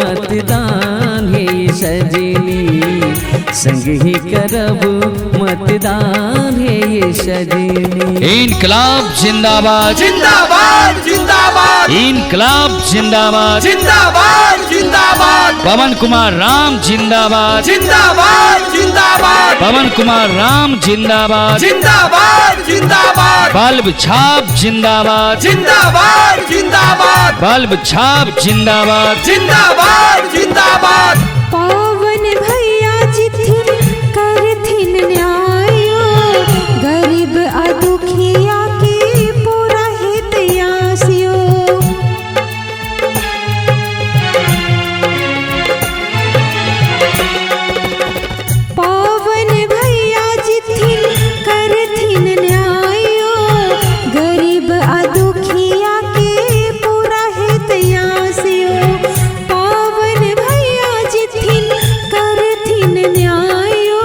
मतदान हे सजनी, संग ही करब मतदान हे सजनी। इनकलाब जिंदाबाद जिंदाबाद जिंदाबाद, इनकलाब जिंदाबाद जिंदाबाद जिंदाबाद, पवन कुमार राम जिंदाबाद जिंदाबाद जिंदाबाद, पवन कुमार राम जिंदाबाद जिंदाबाद जिंदाबाद, बल्ब छाप जिंदाबाद जिंदाबाद जिंदाबाद, बल्ब छाप जिंदाबाद जिंदाबाद जिंदाबाद। पावन भैया जिथिन करथिन न्यायो, गरीब आ दुखिया के पूरा हित यासियो। पावन भैया जिथिन करथिन न्यायो, गरीब आ दुखिया के पूरा हित यासियो। पावन भैया जिथिन करथिन न्यायो,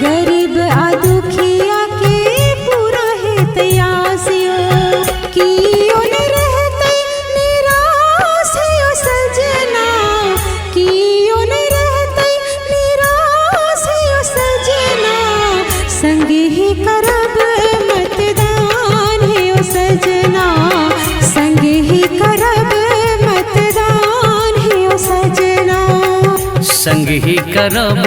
गरीब आ दुखिया के पूरा हित यासियो। कियो न रहतै निराश यो सजना, कियो न रहतै निराश यो सजना, संग ही करब मतदान हे सजना, संग ही करब मतदान हे सजना। संग ही करब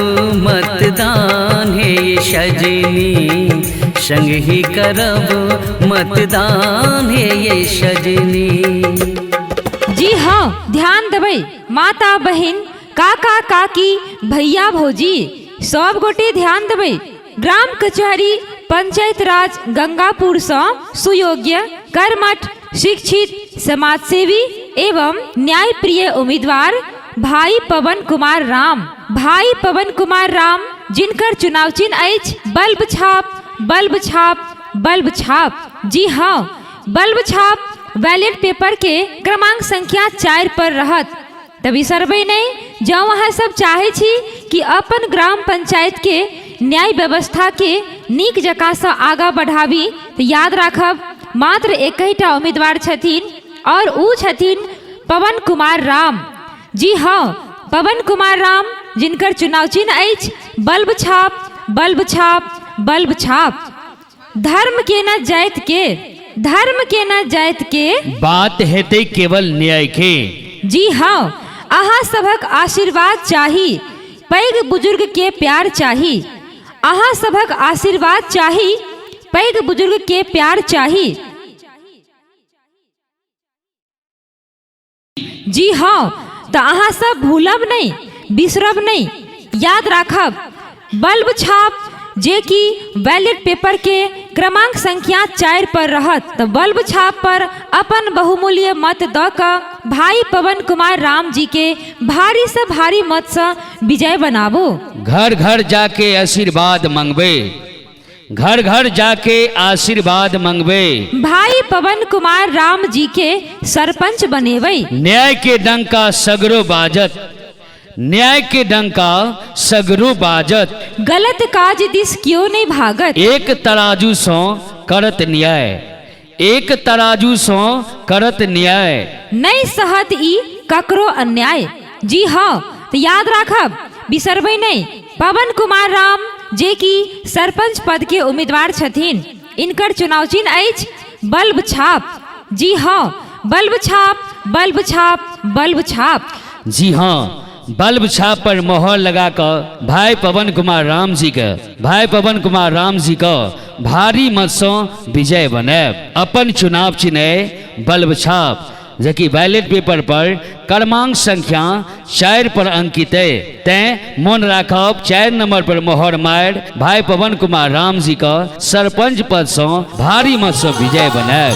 मतदान हे सजनी, संग ही करब मतदान हे सजनी। जी हाँ, ध्यान देबै माता बहिन काका काकी भैया भौजी सब गोटे ध्यान देबै। ग्राम कचहरी पंचायत राज गंगापुर से सुयोग्य कर्मठ शिक्षित समाजसेवी एवं न्यायप्रिय उम्मीदवार भाई पवन कुमार राम, भाई पवन कुमार राम जिनकर चुनाव चिन्ह अछि बल्ब छाप, बल्ब छाप, बल्ब छाप। जी हाँ, बल्ब छाप बैलेट पेपर के क्रमांक संख्या 4 पर रहत। तभी सरबै नहीं, जँ वहाँ सब चाहे छी कि अपन ग्राम पंचायत के न्याय व्यवस्था के नीक जकाँ से आगा बढ़ाबी, तो याद राखब मात्र एकटा उम्मीदवार छथिन और ऊ छथिन पवन कुमार राम। जी हाँ, पवन कुमार राम जिनकर चुनाव चिन्ह अछि बल्ब छाप, बल्ब छाप, बल्ब छाप। धर्म के न जाति के, धर्म के न जाति के, बात हेतै केवल न्याय के। जी हाँ, अहाँ सभक आशीर्वाद चाही, पैघ बुजुर्ग के प्यार चाही, अहाँ सभक आशीर्वाद चाही, पैघ बुजुर्ग के प्यार चाही। जी हाँ, तो अहाँ सब भूलब नहीं, बिसरब नहीं, याद राखब बल्ब छाप जे कि बैलेट पेपर के क्रमांक संख्या 4 पर रहत। तो बल्ब छाप पर अपन बहुमूल्य मत द क भाई पवन कुमार राम जी के भारी से भारी मत से विजय बनाबो। घर घर जाके आशीर्वाद मंगबे, घर घर जाके आशीर्वाद मंगबे, भाई पवन कुमार राम जी के सरपंच बनेबै। न्याय के डंका सगरो बाजत, न्याय के डंका सगरो बाजत, गलत काज दिस क्यों नहीं भागत। एक तराजू सो करत न्याय, एक तराजू सो करत न्याय, नहीं सहत ई ककरो अन्याय। जी हाँ, तो याद राखब बिसरबै नहीं, पवन कुमार राम जे कि सरपंच पद के उम्मीदवार छथिन, इनकर चुनाव चिन्ह अछि बल्ब छाप। जी हाँ, बल्ब छाप, बल्ब छाप, बल्ब छाप। जी हाँ, बल्ब छाप पर मोहर लगा कर भाई पवन कुमार राम जी के, भाई पवन कुमार राम जी का भारी मत से विजय बनाए। अपन चुनाव चिन्ह बल्ब छाप जबकि बैलेट पेपर पर क्रमांक संख्या 4 पर अंकित है। तैं मन राखब 4 नंबर पर मोहर मार भाई पवन कुमार राम जी का सरपंच पद से भारी मत से विजय बनाए।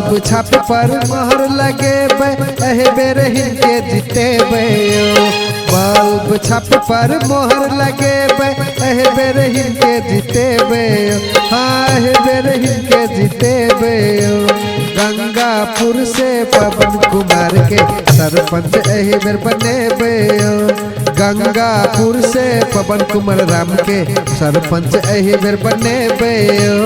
बल्ब छाप पर मोहर लगेबै एहि बेर हिनके जितेबै यौ। बल्ब छाप पर मोहर लगेबै एहि बेर हिनके जितेबै यौ। हाँ एहि बेर हिनके जितेबै यौ। गंगापुर से पवन कुमार के सरपंच एहि बेर बनेबै यौ। गंगापुर से पवन कुमार राम के सरपंच एहि बेर बनेबै यौ।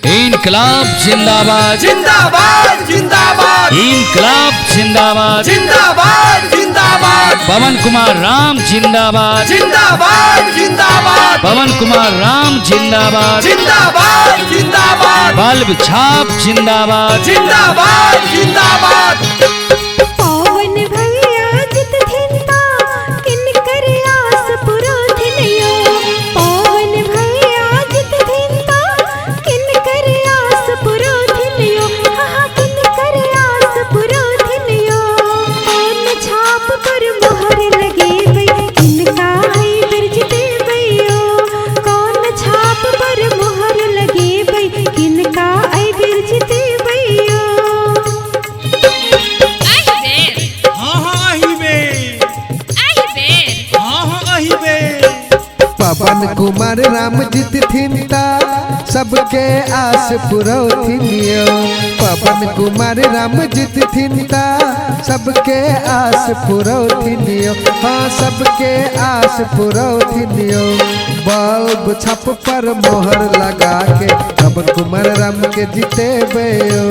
इनकलाब जिंदाबाद जिंदाबाद जिंदाबाद इनकलाब जिंदाबाद जिंदाबाद जिंदाबाद पवन कुमार राम जिंदाबाद जिंदाबाद जिंदाबाद पवन कुमार राम जिंदाबाद जिंदाबाद जिंदाबाद बल्ब छाप जिंदाबाद जिंदाबाद जिंदाबाद पवन भैया जित थिनता किनकर आस पुरोथिन यो। पवन भैया जित थिनता किनकर आस पुरोथिन यो। हाँ किनकर आस पुरोथिन यो। कौन छाप पर मोहर लगेबै किनका है बिर जितेबै यो। कौन छाप पर मोहर लगेबै किनका है बिर जितेबै यो। पवन कुमार राम जित थिनता सबके आस पुरौथिन यो। पवन कुमार राम जित थिनता सबके आस पुरौथिन यो। हाँ सबके आस पुरौथिन यो। बल्ब छप पर मोहर लगा के पवन कुमार राम के जितेबै यो।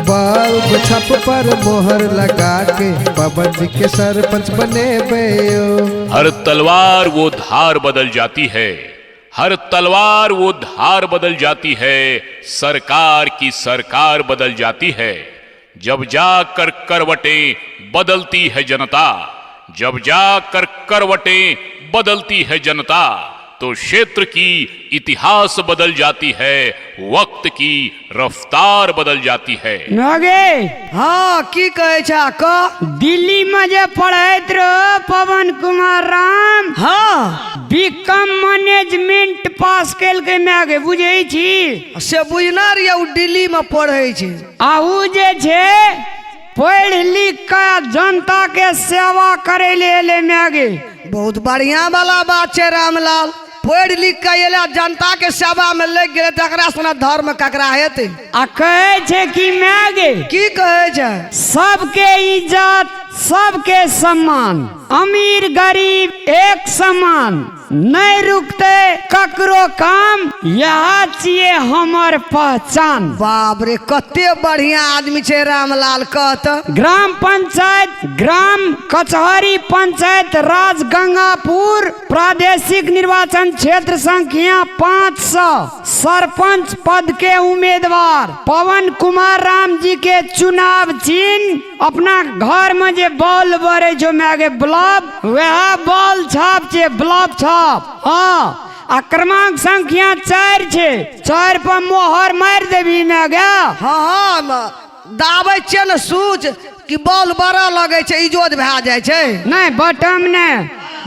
बल्ब छप पर मोहर लगा के पवन जी के सरपंच बनेबै यो। हर तलवार वो धार बदल जाती है, हर तलवार वो धार बदल जाती है, सरकार की सरकार बदल जाती है। जब जाकर करवटें बदलती है जनता, जब जाकर करवटें बदलती है जनता, तो क्षेत्र की इतिहास बदल जाती है, वक्त की रफ्तार बदल जाती है। नगे हाँ की कहे छा क दिल्ली में जे पढ़ैत रहो पवन कुमार राम हाँ बीकॉम मैनेजमेंट पास केलकै मागे बुझै छी। से बुझना रहिए उ दिल्ली में पढ़े छै। आ उ जे छै पढ़ लिख के जनता के सेवा करे ले एले मागे। बहुत बढ़िया वाला बात छै रामलाल। पढ़ लिख के एले जनता के सेवा में लग गेले तकरा सना धर्म ककरा हेतै। आ कहे छै कि मागे की कहे छै सबके इज्जत सबके सम्मान, अमीर गरीब एक समान, नहीं रुकते ककरो काम, यहाँ चाहिए हमर पहचान। बाप रे कते बढ़िया आदमी छै रामलाल कहत। ग्राम पंचायत ग्राम कचहरी पंचायत राज गंगापुर प्रादेशिक निर्वाचन क्षेत्र संख्या 500 सरपंच पद के उम्मीदवार पवन कुमार राम जी के चुनाव चिन्ह अपना घर में जे बॉल बरे जो में आगे ब्लब वह बॉल छाप छे ब्लब छाप। हाँ आ क्रमांक संख्या 4 छे 4 पर मोहर मार देवी में गया। हाँ दाबै छै न सूच कि बॉल बड़ा लगे छै इजोत भए जाय छै। नहीं बटम ने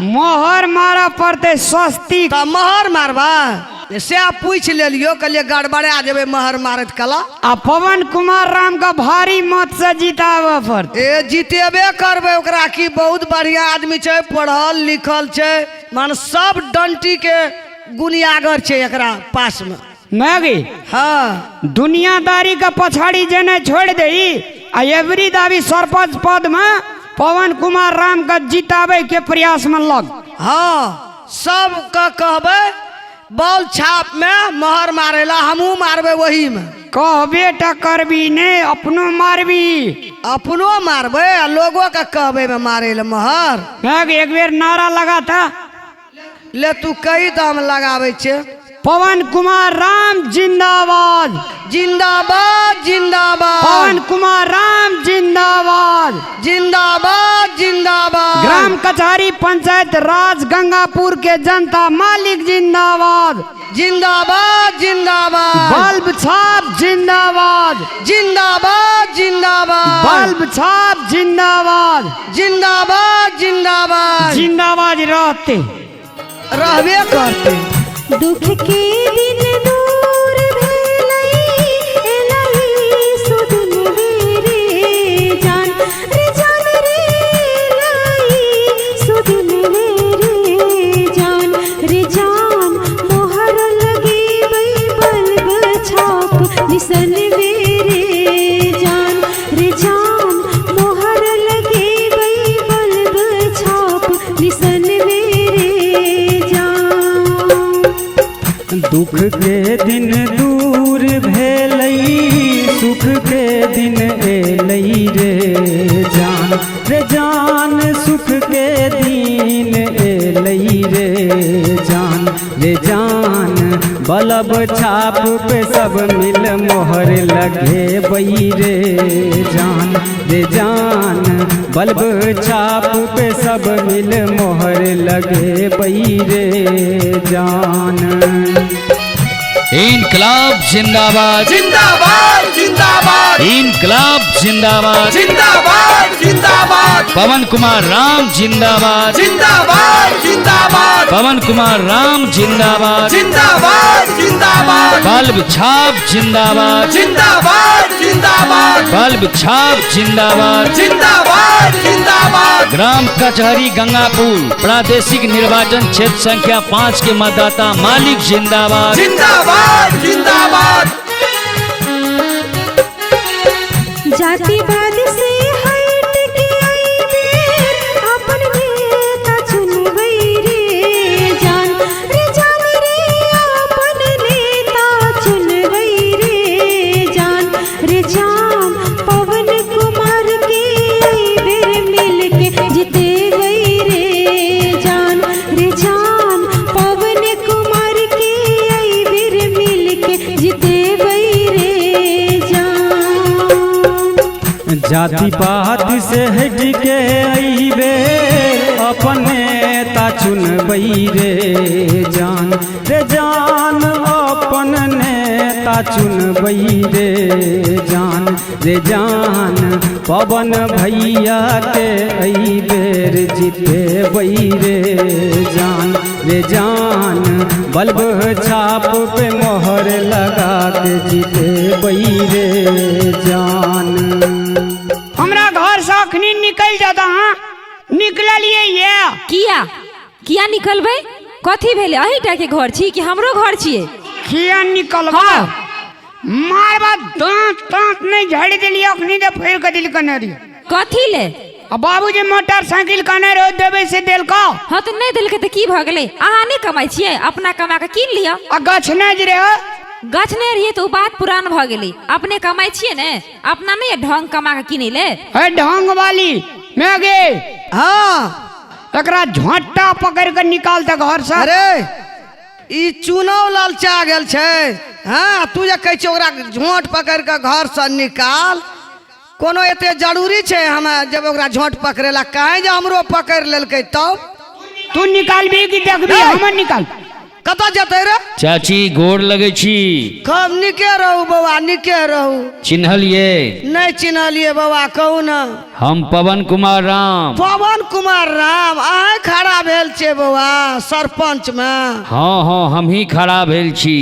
मोहर मारा पड़ते सस्ती त मोहर मारबा से पूछ लेलियो कहलिए गड़बड़ा जेबे मोहर मारत कला। आ पवन कुमार राम का भारी मत से जितावे पड़ते। ए जीतेबे करबे ओकरा की बहुत बढ़िया आदमी छै पढ़ल लिखल छै मान सब डंटी के गुनियागर छै एकरा पास में। मैगी हाँ दुनियादारी का पछाड़ी जेने छोड़ दे आ एवरी दावी सरपंच पद में पवन कुमार राम का जितावे के प्रयास में लग। हाँ सब का कहबे बॉल छाप में मोहर मारेला हमू मारबे वही में। कहबे त करबी ने अपनो मारबी अपनो मारबे आ लोगों का कहबे में मारे ले मोहर। मैगी एक बेर नारा लगा था ले तू कई दाम लगावे छे। पवन कुमार राम जिंदाबाद जिंदाबाद जिंदाबाद पवन कुमार राम जिंदाबाद जिंदाबाद जिंदाबाद ग्राम कचहरी पंचायत राज गंगापुर के जनता मालिक जिंदाबाद जिंदाबाद जिंदाबाद बल्ब छाप जिंदाबाद जिंदाबाद जिंदाबाद बल्ब छाप जिंदाबाद जिंदाबाद जिंदाबाद जिंदाबाद रहते रहबे करते। दुख के दिन दूर भेलै दुख के दिन दूर भेलै, सुख के दिन एलै रे जान, रे जान सुख के दिन एलै रे जान, रे जान बलब छाप पे सब मिल मोहर लगे बई रे जान, रे जान बल्ब छाप पे सब मिल मोहर लगे बई रे जान। इनकलाब जिंदाबाद जिंदाबाद जिंदाबाद इनकलाब जिंदाबाद जिंदाबाद जिंदाबाद पवन कुमार राम जिंदाबाद जिंदाबाद जिंदाबाद पवन कुमार राम जिंदाबाद जिंदाबाद जिंदाबाद बल्ब छाप जिंदाबाद जिंदाबाद जिंदाबाद बल्ब छाप जिंदाबाद जिंदाबाद जिंदाबाद। ग्राम कचहरी गंगापुर प्रादेशिक निर्वाचन क्षेत्र संख्या 5 के मतदाता मालिक जिंदाबाद जिंदाबाद जिंदाबाद। जातिवाद से हट के आई बेर, अपन नेता चुनबै रे जान, रे जान रे अपन नेता चुनबै रे जान, रे जान पवन कुमार के आई बेर मिल के जितेबै रे जान, रे जान पवन कुमार के आई बेर मिल के जितेबै रे जान। जाति पात से हट के अइबे अपन नेता चुनबै रे जान, रे जान अपन नेता चुनबै रे जान, रे जान पवन भैया के अइबेर जितेबै रे जान, रे जान बल्ब छाप पे मोहर लगा के जितेबै रे जान। हमरा घर से अखनी निकल जाता हाँ निकलिए ये किया किया निकलबै? कथी भेले? अहीटा के घर छी कि हमरो घर छिए? किया निकलबा? हाँ। मारबा दांत दांत नहीं झाड़ी दिलिए अखनी दे फेर के दिल कनेरी। कथी ले? अब बाबूजी मोटरसाइकिल कने रो देबे से दिल का। हाँ तो नहीं दिल के तो की भ गेलै? अहाँ नहीं कमाई छिए, अपना कमा के कीन लिया। आ गछ नहीं रे गछ नहीं रहिए तो बात पुरान भ गेलै। अपने कमाई छिए ने, अपना नहीं ढंग कमा के किने ले। है ढंग वाली मैं गे हाँ एकरा झोंटा पकड़ के निकाल दे घर से। अरे ई चुनाव लालचा गेल छै। हाँ तू जे कहै छै ओकरा झोंट पकड़ के घर से निकाल, कोनो एते जरूरी छै हमें जब ओकरा झोंट पकड़ेला? कहे जे हमरो पकड़ लेलकै तब तू निकालबी कि देखबी? नहीं। हम निकाल कतऽ जेतै रे? चाची गोर लगे छी। कब निके रहू बौआ, निके रहू। चिन्हलिए? नहीं चिन्हलिए बौआ, कहू ना। हम पवन कुमार राम। पवन कुमार राम अहें खड़ा भेल छै बौआ सरपंच में? हाँ हाँ हम ही खड़ा भेल छी।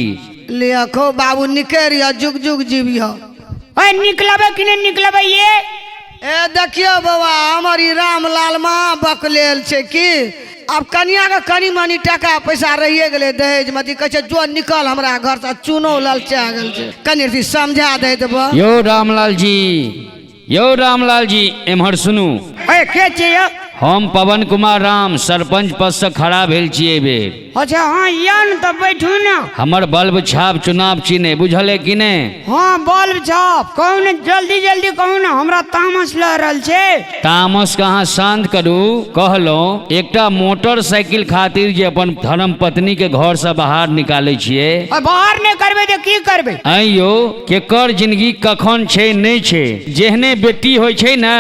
लिया खो बाबू निके रहिया, जुग जुग जीविया। ओए निकलबे कि नहीं निकलबे ये? ए देखियो बौआ हमर ई रामलाल माँ बकलेल छै कि अब कनिया के कनी मनी टका पैसा रहिए गेले दहेज में, कहे छै जो निकल हमरा घर से, चुनाव लालचा गेल छै, कनी अथी समझा दे देबो। यो रामलाल जी, यो रामलाल जी एम्हर सुनू। ओए के छै ये? हम पवन कुमार राम सरपंच पद से खड़ा भेल छिए बे। अच्छा हाँ यान तो बैठू ना। हमर बल्ब छाप चुनाव चिन्ह बुझल है कि ने? हाँ बल्ब छाप कहू ने, जल्दी जल्दी कहू ना, हमरा तामस लग रहल छै। तामस कहाँ शांत करू। कहलो एकटा मोटरसाइकिल खातिर जे अपन धर्म पत्नी के घर से बाहर निकाले छिए, और बाहर नहीं करबे तो की करबे? आइयो केकर जिंदगी कखन छै नहीं छै। जेहने बेटी होय छै ना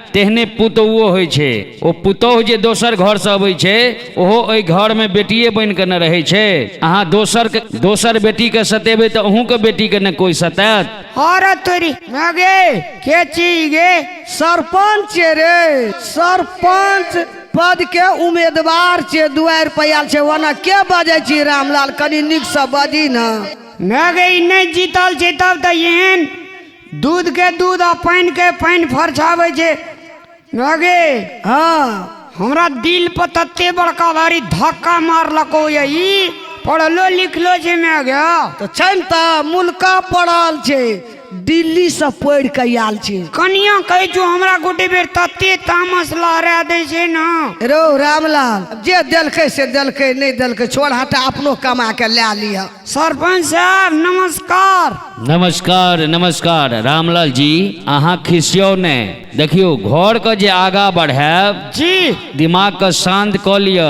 तेहने पुतौओ होइ छै। ओ पुतौह जे दोसर घर से अबै छै ओहो ओहि घर में बेटिए बन के न रहे छै। अहाँ दोसर बेटी के सतेबै तऽ अहूँ के बेटी के न कोई सतायत। अरे तोरी गे के छी गे? सरपंच छै रे, सरपंच पद के उम्मीदवार छै, दुआर पयाल छै। ओना के बजै छी रामलाल, कनी नीक से बजी ना। मैं गे नहीं जीतल छै तब तो एहन दूध के दूध आ पानी के पानी फरछावे छै। गे हाँ हमरा दिल पर तत्ते बड़का भारी धक्का मारलको ये। ई पढ़लो लिखलो छै मैं गे। तो छै न त मुल्का पड़ल छै, दिल्ली से पढ़ के आयल छै। कनिया कहै छौ हमरा गोटे बेर तते तामस लहरा दै छै न। रो रामलाल, जे देलकै से देलकै, नहीं देलकै छोड़, हटा अपनो कमा के लै लिया। सरपंच साहब नमस्कार। नमस्कार नमस्कार रामलाल जी, अहाँ खिसियो ने। देखियो घर के जे आगा बढ़ाब जी, दिमाग के शांत क लिया,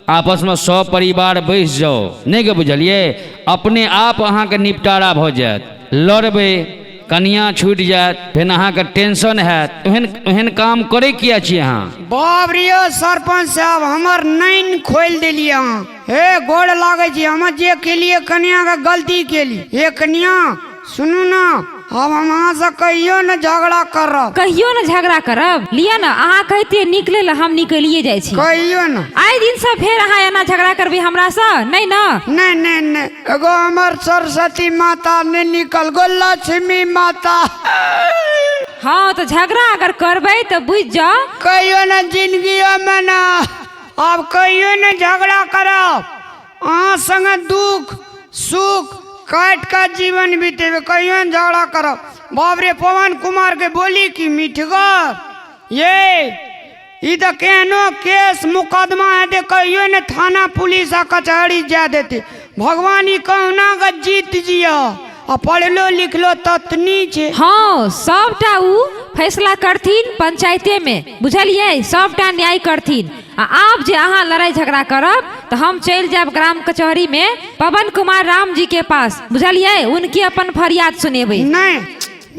आपस में सब परिवार बैस जाओ, नहीं के बुझलिए। अपने आप अहाँ के निपटारा भ जायत। लड़बे कनिया छूट जायत, फिर अहाँ के टेंशन हैत। एहन काम करे किया छी अहाँ? बाप रे सरपंच साहब, हमर नैन खोल देलिए अहाँ। हे गोड़ लागे छी, हम जे केलिए कनिया के गलती केली। हे कनिया सुनू ना, अब हम अहाँ से कहियो न झगड़ा करब। कहियो न झगड़ा करब, लिया न अहाँ कहते निकले ला हम निकलिए जाइ छी। कहियो न। आइ दिन से फेर अहाँ एना झगड़ा करबे हमरा से? नहीं न। नहीं नहीं नहीं, एगो हमर सरस्वती माता ने निकल गो लक्ष्मी माता। हाँ तो झगड़ा अगर करबे तो बुझ जाओ कहियो न जिंदगी में ना, अब कहियो न झगड़ा करब। अहाँ संगे दुख सुख काट का जीवन बीतेबे, कहियो न झगड़ा करब। बाप रे पवन कुमार के बोली की मिठगर, ये तो केहनो केस मुकदमा है दे, कहियो न थाना पुलिस आ कचहरी जा देते। भगवान ही कहना का जीत जिया, आ पढ़लो लिखलो ततनी छे। हाँ सबटा उ फैसला करथिन पंचायते में, बुझलिए, सबटा न्याय करथिन। आप जे अहाँ लड़ाई झगड़ा करब तो हम चल जाब ग्राम कचहरी में पवन कुमार राम जी के पास, बुझलिए, उनकी अपन फरियाद सुनेबे। नहीं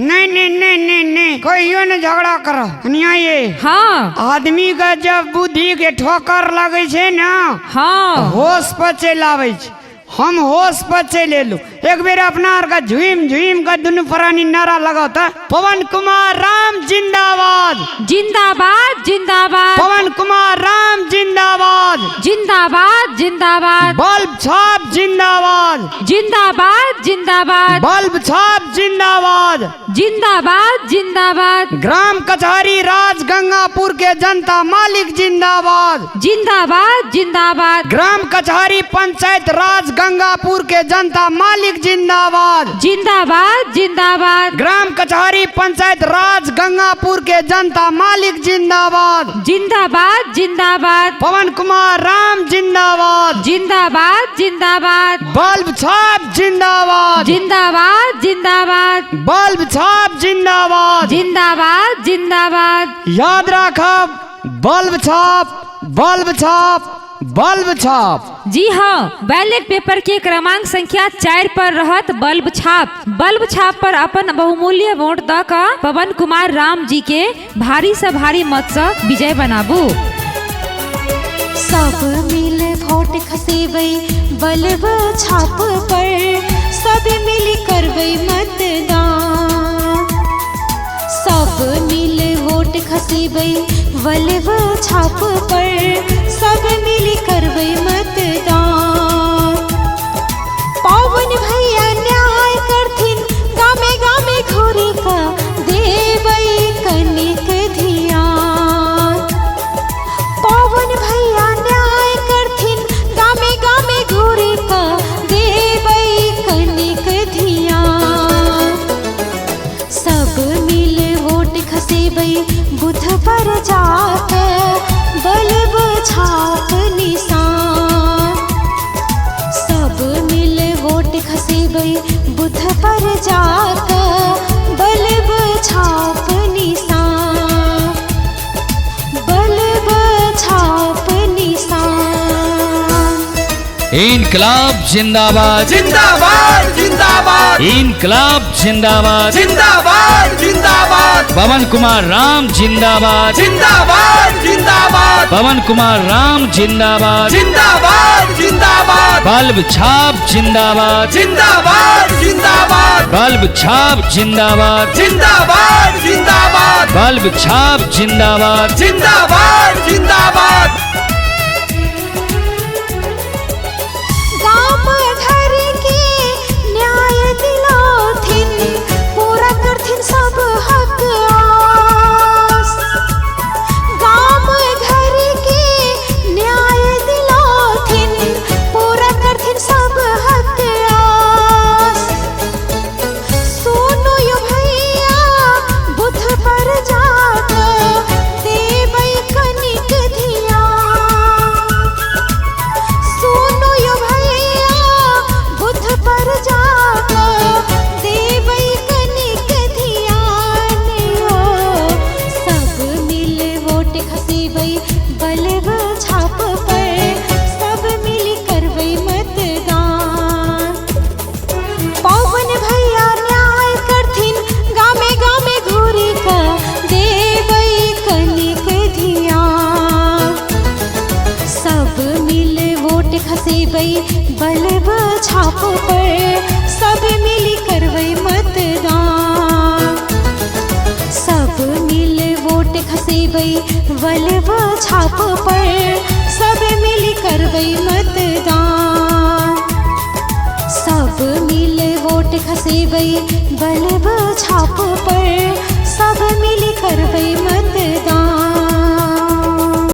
नहीं नहीं नहीं नहीं नहीं, कहियो न झगड़ा करो कनिया। ये हाँ आदमी का जब बुद्धि के ठोकर लगे छे ना, हाँ होश पर चल आवे छे। हम होश पर चल एलू। एक बेर अपना का झुम झुम का दुनू प्राणी नारा लगाता, पवन कुमार राम जिंदाबाद जिंदाबाद जिंदाबाद, पवन कुमार राम जिंदाबाद जिंदाबाद जिंदाबाद, बल्ब छाप जिंदाबाद जिंदाबाद जिंदाबाद, बल्ब छाप जिंदाबाद जिंदाबाद जिंदाबाद, ग्राम कचहरी राजगंगापुर के जनता मालिक जिंदाबाद जिंदाबाद जिंदाबाद, ग्राम कचहरी पंचायत राजगंगापुर के जनता मालिक जिंदाबाद जिंदाबाद जिंदाबाद, ग्राम कचहरी पंचायत राजगंगापुर के जनता मालिक जिंदाबाद जिंदाबाद जिंदाबाद, पवन कुमार राम जिंदाबाद जिंदाबाद जिंदाबाद, बल्ब छाप जिंदाबाद जिंदाबाद जिंदाबाद, बल्ब छाप जिंदाबाद जिंदाबाद जिंदाबाद। याद रखब, बल्ब छाप बल्ब छाप बल्ब छाप। जी हाँ, बैलेट पेपर के क्रमांक संख्या 4 पर रहत बल्ब छाप पर अपन बहुमूल्य वोट द का पवन कुमार राम जी के भारी से भारी मत से विजय बनाबू। सब मिल वोट खसेबै बल्ब छाप पर, सब मिल करबै मतदान। सब मिल वोट खसेबै बल्ब छाप पर, सब मिल करबै मतदान। पवन भैया न्याय करथिन, गामे गामे घोरी का देबै कनिक ध्यान। पवन भैया न्याय करथिन, गामे गामे घोरी का देबै कनिक ध्यान। सब मिल वोट खसेबै बुध पर जाके बल्ब छाप निशान। सब मिल वोट खसेबै बुध पर जाके बल्ब छाप निशान, बल्ब छाप निशान। इनकलाब जिंदाबाद जिंदाबाद जिंदाबाद इनकलाब जिंदाबाद जिंदाबाद जिंदाबाद पवन कुमार राम जिंदाबाद जिंदाबाद जिंदाबाद पवन कुमार राम जिंदाबाद जिंदाबाद जिंदाबाद बल्ब छाप जिंदाबाद जिंदाबाद जिंदाबाद बल्ब छाप जिंदाबाद जिंदाबाद जिंदाबाद बल्ब छाप जिंदाबाद जिंदाबाद जिंदाबाद। गाम घर के न्याय दिलाथिन, पूरा करथिन सब हक आस। गाम घर के न्याय दिलाथिन, पूरा करथिन सब हक आस। सुनो यो मिल वोट खसेबै बल्ब छाप पर, सब मिल करबै मतदान। सब मिल वोट खसेबै बल्ब छाप पर, सब मिल करबै मतदान।